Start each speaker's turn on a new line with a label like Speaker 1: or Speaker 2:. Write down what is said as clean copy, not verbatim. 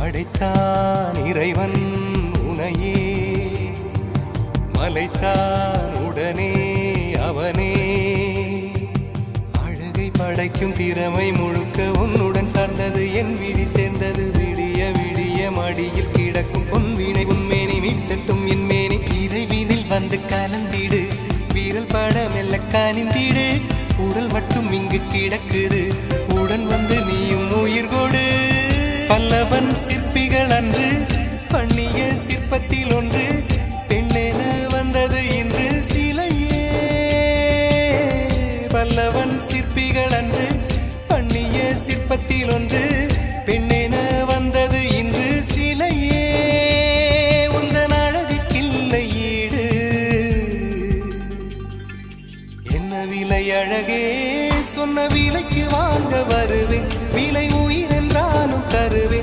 Speaker 1: படைத்தான் இறைவன் உனையே, மலைத்தான் உடனே அவனே. அழகை படைக்கும் திறமை முழுக்க உன்னுடன் சார்ந்தது, என் விழி சேர்ந்தது. விடிய விடிய மடியில் கிடக்கும் பொன்வினை உன்மேனி மீட்டட்டும் என் மேனி. இறைவினில் வந்து கலந்திடு, வீரல் பட மெல்ல காணிந்திடு. உடல் மட்டும் இங்கு கிடக்குது, உடன் வந்து நீயும் உயிர் கொடு. பல்லவன் சிற்பிகள் அன்று பண்ணிய சிற்பத்தில் ஒன்று, பெண்ணென வந்தது இன்று சிலையே. பல்லவன் சிற்பிகள் அன்று பண்ணிய சிற்பத்தில் ஒன்று, பெண்ணென வந்தது இன்று சிலையே. உந்தன் அழகுக்கில்லை ஈடு, என்ன விலை அழகே, சொன்ன விலைக்கு வாங்க வருவேன். விலை உயிர் என்றாலும் தருவேன்.